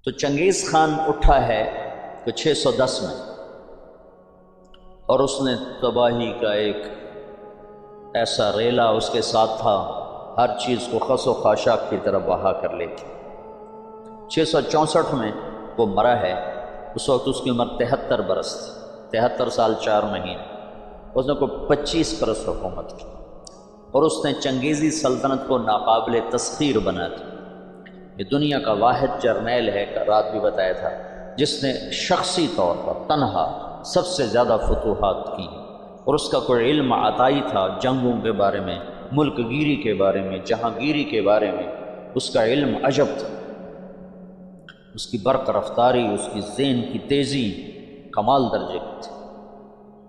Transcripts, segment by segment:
تو چنگیز خان اٹھا ہے تو 610 میں، اور اس نے تباہی کا ایک ایسا ریلا اس کے ساتھ تھا، ہر چیز کو خس و خاشاک کی طرف بہا کر لیتی۔ 664 میں وہ مرا ہے، اس وقت اس کی عمر 73 برس تھی، 73 سال 4 مہینے۔ اس نے کوئی 25 برس حکومت کی، اور اس نے چنگیزی سلطنت کو ناقابل تسخیر بنا دیا۔ یہ دنیا کا واحد جرنیل ہے، رات بھی بتایا تھا، جس نے شخصی طور پر تنہا سب سے زیادہ فتوحات کی، اور اس کا کوئی علم عطائی تھا جنگوں کے بارے میں، ملک گیری کے بارے میں، جہاں گیری کے بارے میں، اس کا علم عجب تھا، اس کی برق رفتاری، اس کی ذہن کی تیزی کمال درجے کی تھی۔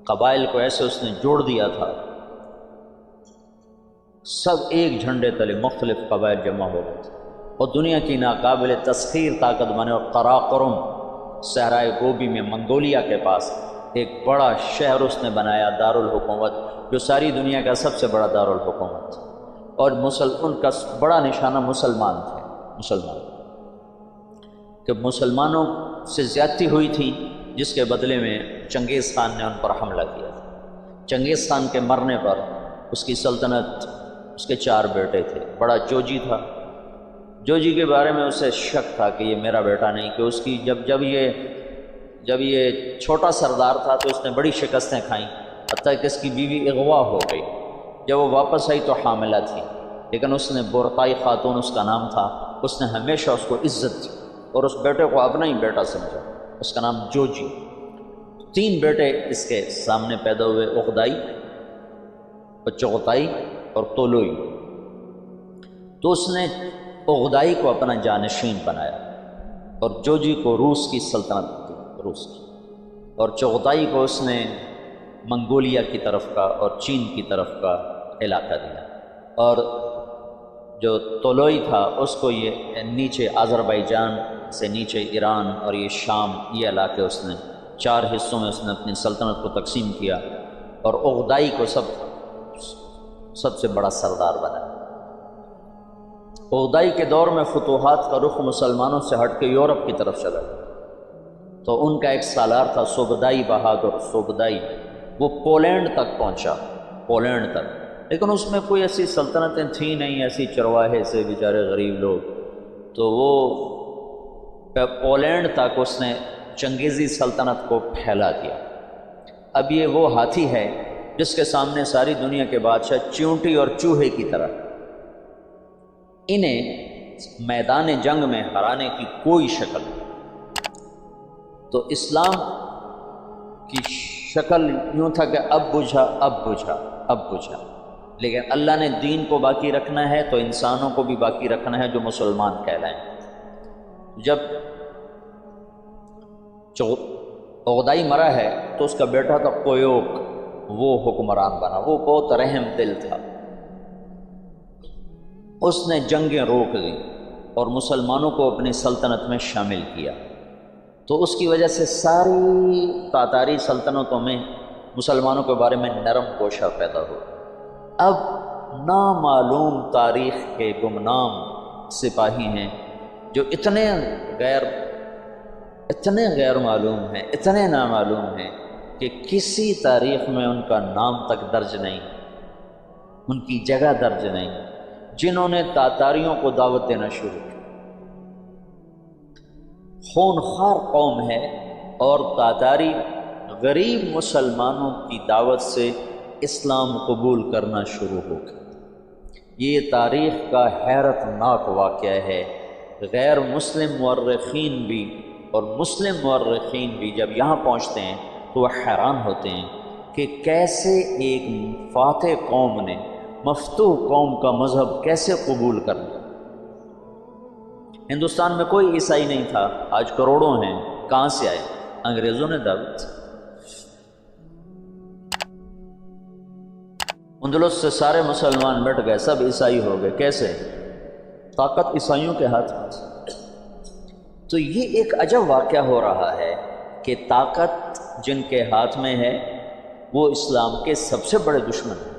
قبائل کو ایسے اس نے جوڑ دیا تھا، سب ایک جھنڈے تلے مختلف قبائل جمع ہو گئے تھے، اور دنیا کی ناقابل تسخیر طاقت بنے۔ اور قراقرم صحرائے گوبی میں منگولیا کے پاس ایک بڑا شہر اس نے بنایا، دارالحکومت، جو ساری دنیا کا سب سے بڑا دارالحکومت تھا، اور ان کا بڑا نشانہ مسلمان تھے، کہ مسلمانوں سے زیادتی ہوئی تھی، جس کے بدلے میں چنگیز خان نے ان پر حملہ کیا تھا۔ چنگیز خان کے مرنے پر اس کی سلطنت، اس کے 4 بیٹے تھے، بڑا جوجی تھا، جوجی کے بارے میں اسے شک تھا کہ یہ میرا بیٹا نہیں، کہ اس کی جب یہ چھوٹا سردار تھا تو اس نے بڑی شکستیں کھائیں، حتیٰ کہ اس کی بیوی اغوا ہو گئی۔ جب وہ واپس آئی تو حاملہ تھی، لیکن اس نے برقعی خاتون اس کا نام تھا، اس نے ہمیشہ اس کو عزت دی، اور اس بیٹے کو اپنا ہی بیٹا سمجھا، اس کا نام جوجی۔ 3 بیٹے اس کے سامنے پیدا ہوئے، اغدائی، چغتائی اور طولوئی۔ تو اس نے اغدائی کو اپنا جانشین بنایا، اور جوجی کو روس کی سلطنت دی، روس کی، اور چغتائی کو اس نے منگولیا کی طرف کا اور چین کی طرف کا علاقہ دیا، اور جو طولوئی تھا اس کو یہ نیچے آذربائیجان سے نیچے ایران اور یہ شام، یہ علاقے اس نے 4 حصوں میں اس نے اپنی سلطنت کو تقسیم کیا، اور اغدائی کو سب سے بڑا سردار بنا۔ اغدائی کے دور میں فتوحات کا رخ مسلمانوں سے ہٹ کے یورپ کی طرف چلا گیا، تو ان کا ایک سالار تھا سوبدائی بہادر سوبدائی، وہ پولینڈ تک پہنچا، پولینڈ تک، لیکن اس میں کوئی ایسی سلطنتیں تھیں نہیں، ایسی چرواہے سے بیچارے غریب لوگ، تو وہ پولینڈ تک اس نے چنگیزی سلطنت کو پھیلا دیا۔ اب یہ وہ ہاتھی ہے جس کے سامنے ساری دنیا کے بادشاہ چیونٹی اور چوہے کی طرح، انہیں میدان جنگ میں ہرانے کی کوئی شکل نہیں۔ تو اسلام کی شکل یوں تھا کہ اب بجھا، لیکن اللہ نے دین کو باقی رکھنا ہے تو انسانوں کو بھی باقی رکھنا ہے جو مسلمان کہلائیں۔ جب اغدائی مرا ہے تو اس کا بیٹا تھا قیوق، وہ حکمران بنا، وہ بہت رحم دل تھا، اس نے جنگیں روک دی اور مسلمانوں کو اپنی سلطنت میں شامل کیا، تو اس کی وجہ سے ساری تاتاری سلطنتوں میں مسلمانوں کے بارے میں نرم گوشہ پیدا ہو۔ اب نامعلوم تاریخ کے گمنام سپاہی ہیں جو اتنے غیر معلوم ہیں، اتنے نامعلوم ہیں کہ کسی تاریخ میں ان کا نام تک درج نہیں، ان کی جگہ درج نہیں، جنہوں نے تاتاریوں کو دعوت دینا شروع کی۔ خونخوار قوم ہے، اور تاتاری غریب مسلمانوں کی دعوت سے اسلام قبول کرنا شروع ہو گیا۔ یہ تاریخ کا حیرت ناک واقعہ ہے۔ غیر مسلم مورخین بھی اور مسلم مورخین بھی جب یہاں پہنچتے ہیں تو وہ حیران ہوتے ہیں کہ کیسے ایک فاتح قوم نے مفتوح قوم کا مذہب کیسے قبول کر لیا۔ ہندوستان میں کوئی عیسائی نہیں تھا، آج کروڑوں ہیں، کہاں سے آئے؟ انگریزوں نے دعوت۔ اندلس سے سارے مسلمان مٹ گئے، سب عیسائی ہو گئے، کیسے؟ طاقت عیسائیوں کے ہاتھ میں۔ تو یہ ایک عجب واقعہ ہو رہا ہے کہ طاقت جن کے ہاتھ میں ہے وہ اسلام کے سب سے بڑے دشمن ہیں،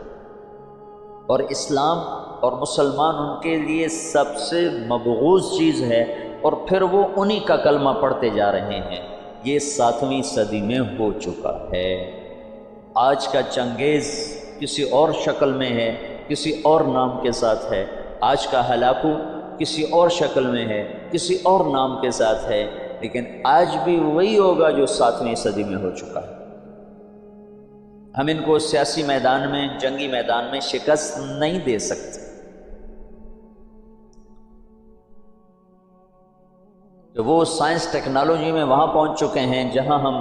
اور اسلام اور مسلمان ان کے لیے سب سے مبغوض چیز ہے، اور پھر وہ انہی کا کلمہ پڑھتے جا رہے ہیں۔ یہ 7ویں صدی میں ہو چکا ہے۔ آج کا چنگیز کسی اور شکل میں ہے، کسی اور نام کے ساتھ ہے۔ آج کا ہلاکو کسی اور شکل میں ہے، کسی اور نام کے ساتھ ہے، لیکن آج بھی وہی ہوگا جو 7ویں صدی میں ہو چکا ہے۔ ہم ان کو سیاسی میدان میں، جنگی میدان میں شکست نہیں دے سکتے کہ وہ سائنس ٹیکنالوجی میں وہاں پہنچ چکے ہیں جہاں ہم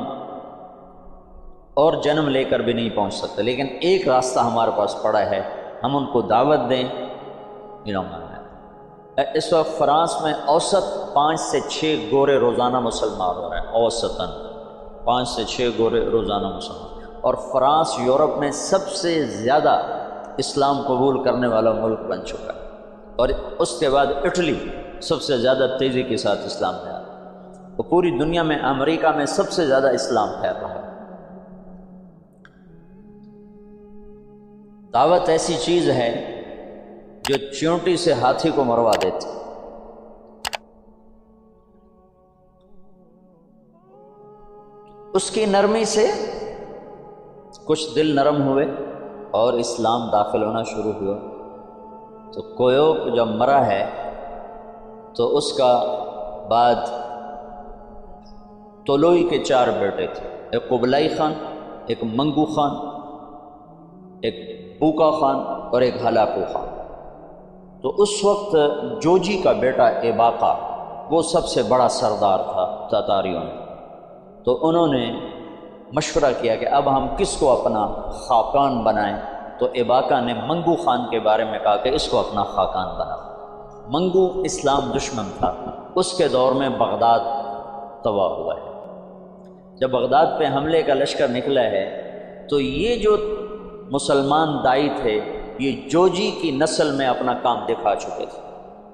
اور جنم لے کر بھی نہیں پہنچ سکتے، لیکن ایک راستہ ہمارے پاس پڑا ہے، ہم ان کو دعوت دیں۔ اس وقت فرانس میں اوسط 5 سے 6 گورے روزانہ مسلمان ہو رہے ہیں، اوسطاً 5 سے 6 گورے روزانہ مسلمان، اور فرانس یورپ میں سب سے زیادہ اسلام قبول کرنے والا ملک بن چکا ہے، اور اس کے بعد اٹلی سب سے زیادہ تیزی کے ساتھ اسلام پھیل رہا ہے، اور پوری دنیا میں امریکہ میں سب سے زیادہ اسلام پھیل رہا ہے۔ دعوت ایسی چیز ہے جو چیونٹی سے ہاتھی کو مروا دیتی۔ اس کی نرمی سے کچھ دل نرم ہوئے اور اسلام داخل ہونا شروع ہوا۔ تو کویوک جب مرا ہے تو اس کا بعد طلوئی کے 4 بیٹے تھے، ایک قبلائی خان، ایک منگو خان، ایک بوکا خان اور ایک ہلاکو خان۔ تو اس وقت جوجی کا بیٹا ایباقا وہ سب سے بڑا سردار تھا تاتاریوں میں، تو انہوں نے مشورہ کیا کہ اب ہم کس کو اپنا خاقان بنائیں، تو ایباقا نے منگو خان کے بارے میں کہا کہ اس کو اپنا خاقان بناؤ۔ منگو اسلام دشمن تھا، اس کے دور میں بغداد تباہ ہوا ہے۔ جب بغداد پہ حملے کا لشکر نکلا ہے تو یہ جو مسلمان دائی تھے یہ جوجی کی نسل میں اپنا کام دکھا چکے تھے،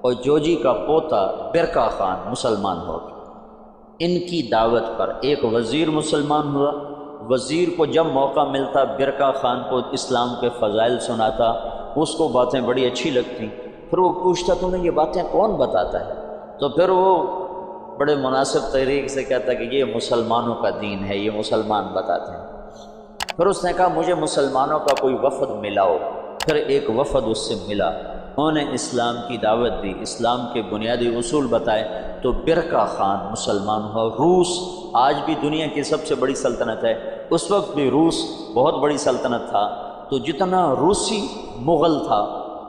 اور جوجی کا پوتا برکا خان مسلمان ہو گیا۔ ان کی دعوت پر ایک وزیر مسلمان ہوا۔ وزیر کو جب موقع ملتا برکا خان کو اسلام کے فضائل سناتا، اس کو باتیں بڑی اچھی لگتی، پھر وہ پوچھتا تمہیں یہ باتیں کون بتاتا ہے؟ تو پھر وہ بڑے مناسب طریقے سے کہتا کہ یہ مسلمانوں کا دین ہے، یہ مسلمان بتاتے ہیں۔ پھر اس نے کہا مجھے مسلمانوں کا کوئی وفد ملاؤ۔ پھر ایک وفد اس سے ملا، انہوں نے اسلام کی دعوت دی، اسلام کے بنیادی اصول بتائے، تو برکا خان مسلمان ہوا۔ روس آج بھی دنیا کی سب سے بڑی سلطنت ہے، اس وقت بھی روس بہت بڑی سلطنت تھا، تو جتنا روسی مغل تھا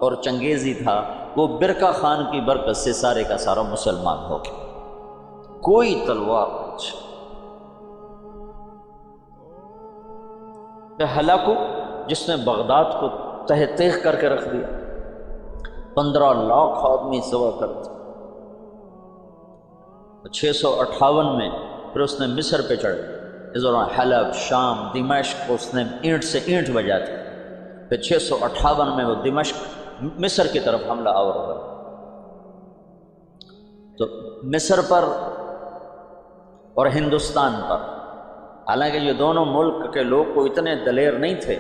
اور چنگیزی تھا وہ برکا خان کی برکت سے سارے کا سارا مسلمان ہو گیا۔ کوئی تلوار ہلاکو جس نے بغداد کو تہ تیغ کر کے رکھ دیا، 15 لاکھ آدمی سوا کر دیا۔ 658 میں پھر اس نے مصر پہ چڑھ گیا، اس دوران حلب، شام، دمشق اس نے اینٹ سے اینٹ بجا دی۔ پھر 658 میں وہ دمشق مصر کی طرف حملہ آور ہوا۔ تو مصر پر اور ہندوستان پر، حالانکہ یہ دونوں ملک کے لوگ کو اتنے دلیر نہیں تھے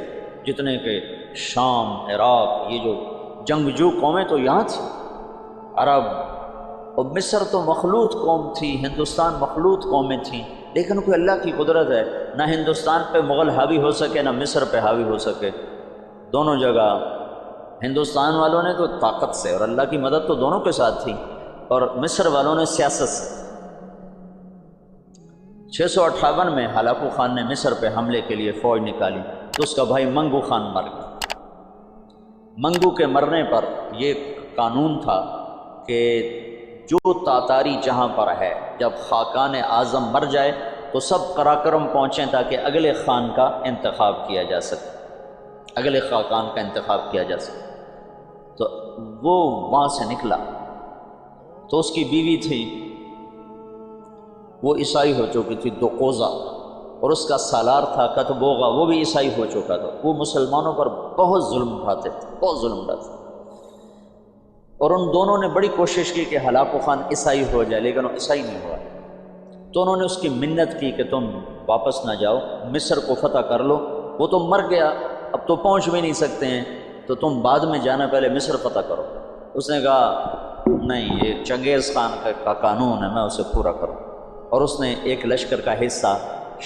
جتنے کہ شام، عراق، یہ جو جنگجو قومیں تو یہاں تھیں، عرب، اور مصر تو مخلوط قوم تھی، ہندوستان مخلوط قومیں تھیں، لیکن کوئی اللہ کی قدرت ہے، نہ ہندوستان پہ مغل حاوی ہو سکے نہ مصر پہ حاوی ہو سکے۔ دونوں جگہ ہندوستان والوں نے تو طاقت سے، اور اللہ کی مدد تو دونوں کے ساتھ تھی، اور مصر والوں نے سیاست سے۔ 658 میں ہلاکو خان نے مصر پہ حملے کے لیے فوج نکالی تو اس کا بھائی منگو خان مر گیا۔ منگو کے مرنے پر یہ قانون تھا کہ جو تاتاری جہاں پر ہے، جب خاقان اعظم مر جائے تو سب قراقرم پہنچیں تاکہ اگلے خان کا انتخاب کیا جا سکے، اگلے خاقان کا انتخاب کیا جا سکے۔ تو وہ وہاں سے نکلا تو اس کی بیوی تھی، وہ عیسائی ہو چکی تھی، دوقوزہ، اور اس کا سالار تھا کتبوغا، وہ بھی عیسائی ہو چکا تھا۔ وہ مسلمانوں پر بہت ظلم اٹھاتے تھے، بہت ظلم اٹھاتے تھے، اور ان دونوں نے بڑی کوشش کی کہ ہلاکو خان عیسائی ہو جائے، لیکن وہ عیسائی نہیں ہوا۔ تو انہوں نے اس کی منت کی کہ تم واپس نہ جاؤ، مصر کو فتح کر لو، وہ تو مر گیا، اب تو پہنچ بھی نہیں سکتے ہیں، تو تم بعد میں جانا، پہلے مصر فتح کرو۔ اس نے کہا نہیں یہ چنگیز خان کا قانون ہے، میں اسے پورا کروں، اور اس نے ایک لشکر کا حصہ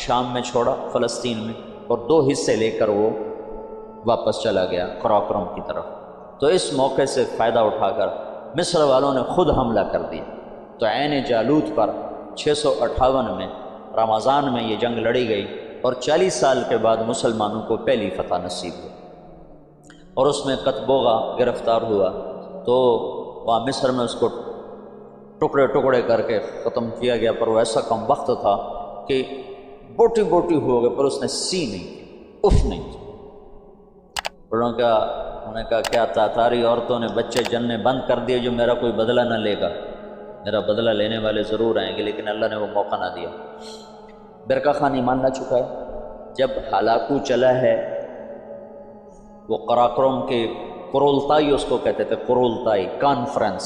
شام میں چھوڑا فلسطین میں، اور 2 حصے لے کر وہ واپس چلا گیا قراقرم کی طرف۔ تو اس موقع سے فائدہ اٹھا کر مصر والوں نے خود حملہ کر دیا، تو عین جالوت پر 658 میں رمضان میں یہ جنگ لڑی گئی، اور 40 سال کے بعد مسلمانوں کو پہلی فتح نصیب ہوئی، اور اس میں قطبوغا گرفتار ہوا، تو وہاں مصر میں اس کو ٹکڑے ٹکڑے کر کے ختم کیا گیا، پر وہ ایسا کم وقت تھا کہ بوٹی بوٹی ہو گئے، پر اس نے سی نہیں کی، اف نہیں کی۔ انہوں نے کہا کیا تاتاری عورتوں نے بچے جننے بند کر دیے جو میرا کوئی بدلہ نہ لے گا؟ میرا بدلہ لینے والے ضرور آئیں گے، لیکن اللہ نے وہ موقع نہ دیا۔ برقع خان ایمان لا چکا ہے۔ جب ہلاکو چلا ہے، وہ قراقرم کے قرولتائی اس کو کہتے تھے، قرولتائی کانفرنس،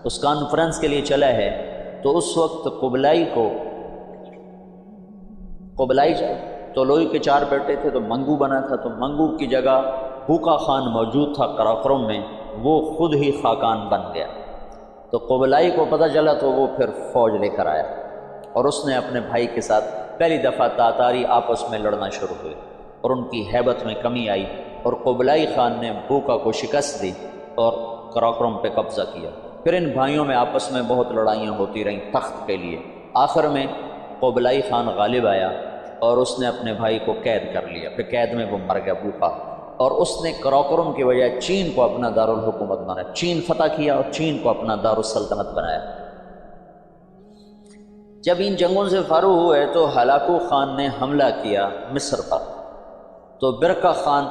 اس کانفرنس کے لیے چلا ہے، تو اس وقت قبلائی طولوئی کے 4 بیٹے تھے، تو منگو بنا تھا، تو منگو کی جگہ بوقا خان موجود تھا قراقرم میں، وہ خود ہی خاقان بن گیا۔ تو قبلائی کو پتہ چلا تو وہ پھر فوج لے کر آیا، اور اس نے اپنے بھائی کے ساتھ پہلی دفعہ تاتاری آپس میں لڑنا شروع ہوئے، اور ان کی ہیبت میں کمی آئی، اور قبلائی خان نے بوقا کو شکست دی اور قراقرم پہ قبضہ کیا۔ پھر ان بھائیوں میں آپس میں بہت لڑائیاں ہوتی رہیں تخت کے لیے۔ آخر میں قبلائی خان غالب آیا، اور اس نے اپنے بھائی کو قید کر لیا، پھر قید میں وہ مر گیا بوقا، اور اس نے قراقرم کی وجہ چین کو اپنا دارالحکومت بنایا، چین فتح کیا اور چین کو اپنا دارالسلطنت بنایا۔ جب ان جنگوں سے فارغ ہوئے تو ہلاکو خان نے حملہ کیا مصر پر، تو برقع خان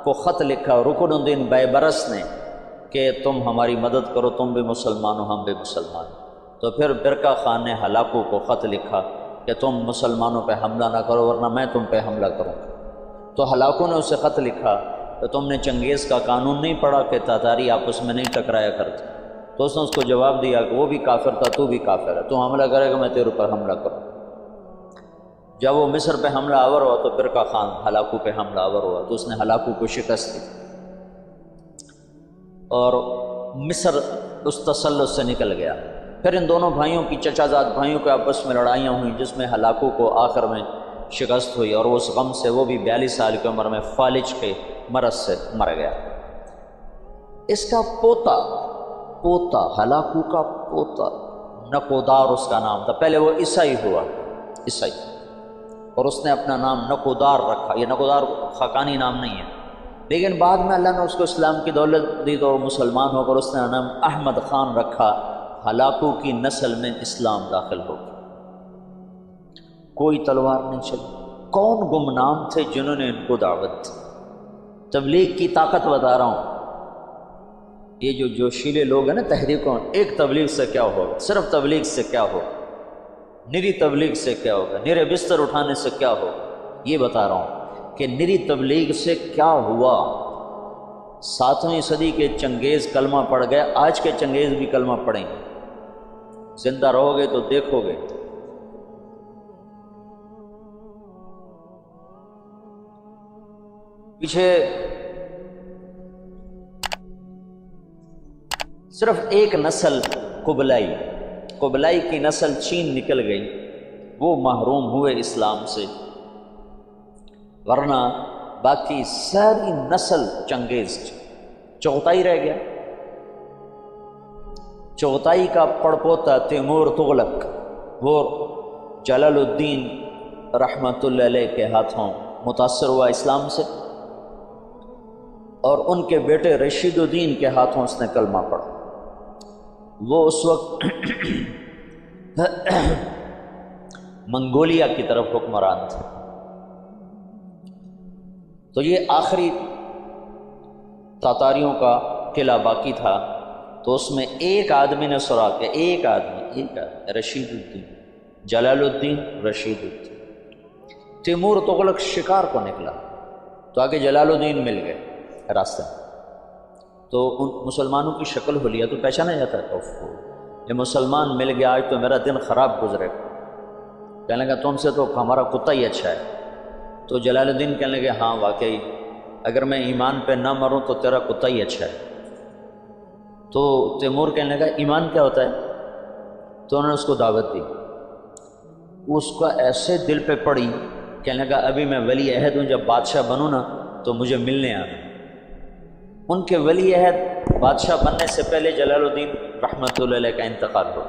کو خط لکھا رکن الدین بیبرس نے کہ تم ہماری مدد کرو، تم بھی مسلمان ہو ہم بھی مسلمان۔ تو پھر برقع خان نے ہلاکو کو خط لکھا کہ تم مسلمانوں پہ حملہ نہ کرو ورنہ میں تم پہ حملہ کروں۔ تو ہلاکو نے اسے خط لکھا کہ تم نے چنگیز کا قانون نہیں پڑھا کہ تاتاری آپس میں نہیں ٹکرایا کرتے؟ تو اس نے اس کو جواب دیا کہ وہ بھی کافر تھا، تو بھی کافر ہے، تو حملہ کرے گا میں تیرے پر حملہ کروں۔ جب وہ مصر پہ حملہ آور ہوا تو برقع خان ہلاکو پہ حملہ آور ہوا، تو اس نے ہلاکو کو شکست دی، اور مصر اس تسلط سے نکل گیا۔ پھر ان دونوں بھائیوں کی چچا زاد بھائیوں کے آپس میں لڑائیاں ہوئیں، جس میں ہلاکو کو آخر میں شکست ہوئی، اور اس غم سے وہ بھی 42 سال کی عمر میں فالج کے مرض سے مر گیا۔ اس کا پوتا ہلاکو کا پوتا نکودار اس کا نام تھا، پہلے وہ عیسائی ہوا، عیسائی، اور اس نے اپنا نام نکودار رکھا۔ یہ نکودار خاقانی نام نہیں ہے، لیکن بعد میں اللہ نے اس کو اسلام کی دولت دی تو مسلمان ہو کر اس نے نام احمد خان رکھا۔ ہلاکو کی نسل میں اسلام داخل ہو گیا، کوئی تلوار نہیں چلی۔ کون گمنام تھے جنہوں نے ان کو دعوت دی؟ تبلیغ کی طاقت بتا رہا ہوں۔ یہ جو جوشیلے لوگ ہیں نا تحریکوں، ایک تبلیغ سے کیا ہوگا، صرف تبلیغ سے کیا ہوگا، نری تبلیغ سے کیا ہوگا، نرے بستر اٹھانے سے کیا ہوگا، یہ بتا رہا ہوں کہ نری تبلیغ سے کیا ہوا۔ 7ویں صدی کے چنگیز کلمہ پڑھ گئے، آج کے چنگیز بھی کلمہ پڑھیں گے، زندہ رہو گے تو دیکھو گے۔ پیچھے صرف ایک نسل قبلائی کی نسل چین نکل گئی، وہ محروم ہوئے اسلام سے، ورنہ باقی ساری نسل چنگیز چغتائی رہ گیا۔ چغتائی کا پڑپوتا تیمور تغلق، وہ جلال الدین رحمۃ اللہ علیہ کے ہاتھوں متاثر ہوا اسلام سے، اور ان کے بیٹے رشید الدین کے ہاتھوں اس نے کلمہ پڑھا۔ وہ اس وقت منگولیا کی طرف حکمران تھے۔ تو یہ آخری تاتاریوں کا قلعہ باقی تھا، تو اس میں ایک آدمی نے سراغ کیا، ایک آدمی رشید الدین، جلال الدین رشید الدین۔ تیمور تغلق شکار کو نکلا تو آگے جلال الدین مل گئے راستے میں، تو ان مسلمانوں کی شکل ہو لیا تو پہچانا جاتا ہے، یہ مسلمان مل گیا، آج تو میرا دن خراب گزرے گا۔ کہنے لگا تم سے تو ہمارا کتا ہی اچھا ہے۔ تو جلال الدین کہنے لگے ہاں واقعی، اگر میں ایمان پہ نہ مروں تو تیرا کتا ہی اچھا ہے۔ تو تیمور کہنے لگا ایمان کیا ہوتا ہے؟ تو انہوں نے اس کو دعوت دی. اس کا ایسے دل پہ پڑی، کہنے لگا ابھی میں ولی عہد ہوں، جب بادشاہ بنوں نا تو مجھے ملنے آنا. ان کے ولی عہد بادشاہ بننے سے پہلے جلال الدین رحمۃ اللہ علیہ کا انتقال ہو.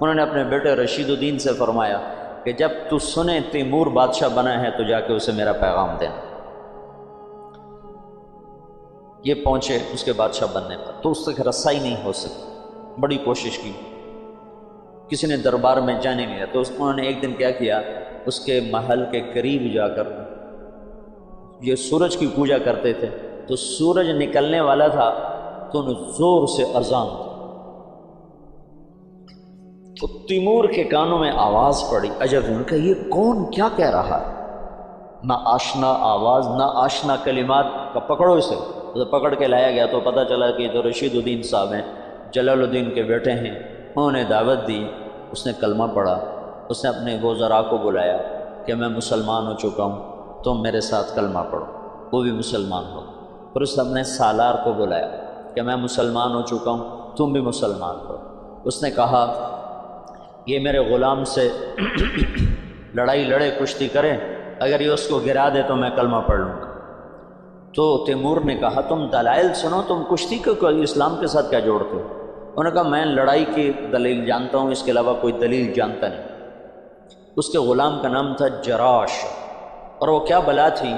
انہوں نے اپنے بیٹے رشید الدین سے فرمایا کہ جب تو سنے تیمور بادشاہ بنا ہے تو جا کے اسے میرا پیغام دینا. یہ پہنچے اس کے بادشاہ بننے پر، تو اس تک رسائی نہیں ہو سکی. بڑی کوشش کی، کسی نے دربار میں جانے نہیں دیا. تو انہوں نے ایک دن کیا کیا، اس کے محل کے قریب جا کر، یہ سورج کی پوجا کرتے تھے، تو سورج نکلنے والا تھا تو انہوں زور سے اذان دی. تو تیمور کے کانوں میں آواز پڑی. عجب، ان کا یہ کون کیا کہہ رہا ہے؟ نہ آشنا آواز نہ آشنا کلمات کا. پکڑو اسے. تو پکڑ کے لایا گیا تو پتہ چلا کہ جو رشید الدین صاحب ہیں، جلال الدین کے بیٹے ہیں. انہوں نے دعوت دی، اس نے کلمہ پڑھا. اس نے اپنے وزراء کو بلایا کہ میں مسلمان ہو چکا ہوں، تم میرے ساتھ کلمہ پڑھو. وہ بھی مسلمان ہو. پھر اس نے اپنے سالار کو بلایا کہ میں مسلمان ہو چکا ہوں، تم بھی مسلمان ہو. اس نے کہا یہ میرے غلام سے لڑائی لڑے، کشتی کرے، اگر یہ اس کو گرا دے تو میں کلمہ پڑھ لوں گا. تو تیمور نے کہا تم دلائل سنو، تم کشتی کو اسلام کے ساتھ کیا جوڑتے ہو؟ انہوں نے کہا میں لڑائی کی دلیل جانتا ہوں، اس کے علاوہ کوئی دلیل جانتا نہیں. اس کے غلام کا نام تھا جراش، اور وہ کیا بلا تھی،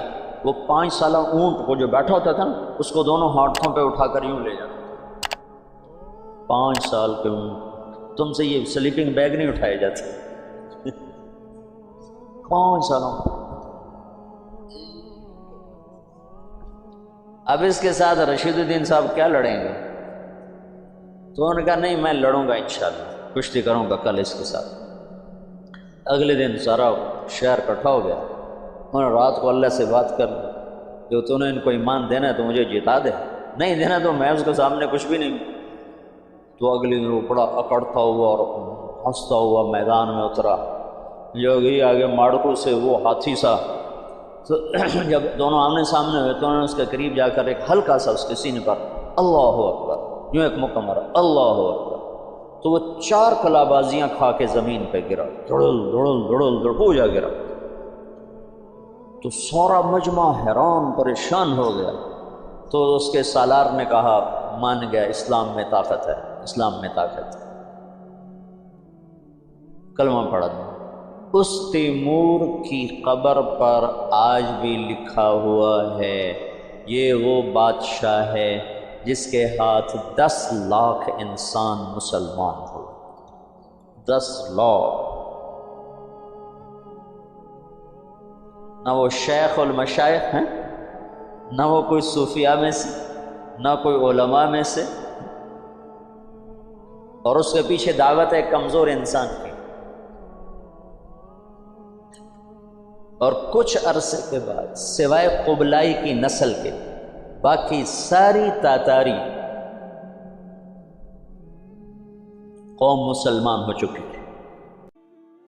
وہ 5 سالہ اونٹ کو جو بیٹھا ہوتا تھا نا، اس کو دونوں ہاتھوں پہ اٹھا کر یوں لے جاتا. 5 سال کے اونٹ. تم سے یہ سلیپنگ بیگ نہیں اٹھائے جاتے. 5 سالوں. اب اس کے ساتھ رشید الدین صاحب کیا لڑیں گے؟ تو انہوں نے کہا نہیں، میں لڑوں گا انشاءاللہ، کشتی کروں گا کل اس کے ساتھ. اگلے دن سارا شہر اکٹھا ہو گیا. انہوں نے رات کو اللہ سے بات کر لی، جو تو نے ان کو ایمان دینا ہے تو مجھے جتا دے، نہیں دینا تو میں اس کے سامنے کچھ بھی نہیں. تو اگلے دن وہ بڑا اکڑتا ہوا اور ہنستا ہوا میدان میں اترا. جو گئی آگے ماڑکو سے وہ ہاتھی سا. تو جب دونوں آمنے سامنے ہوئے تو انہوں نے اس کے قریب جا کر ایک ہلکا سا اس کے سینے پر اللہ اکبر یوں ایک مکہ مارا، اللہ اکبر. تو وہ 4 کلابازیاں کھا کے زمین پہ گرا، دڑل دڑل دڑل دڑ پوجا گرا. تو سارا مجمع حیران پریشان ہو گیا. تو اس کے سالار نے کہا مان گیا، اسلام میں طاقت ہے، اسلام میں طاقت ہے. کلمہ پڑھا دیں. اس تیمور کی قبر پر آج بھی لکھا ہوا ہے یہ وہ بادشاہ ہے جس کے ہاتھ 10 لاکھ انسان مسلمان ہو. 10 لاکھ. نہ وہ شیخ المشائخ ہیں، نہ وہ کوئی صوفیاء میں سے، نہ کوئی علماء میں سے، اور اس کے پیچھے دعوت ہے کمزور انسان کی. اور کچھ عرصے کے بعد سوائے قبلائی کی نسل کے باقی ساری تاتاری قوم مسلمان ہو چکی ہے.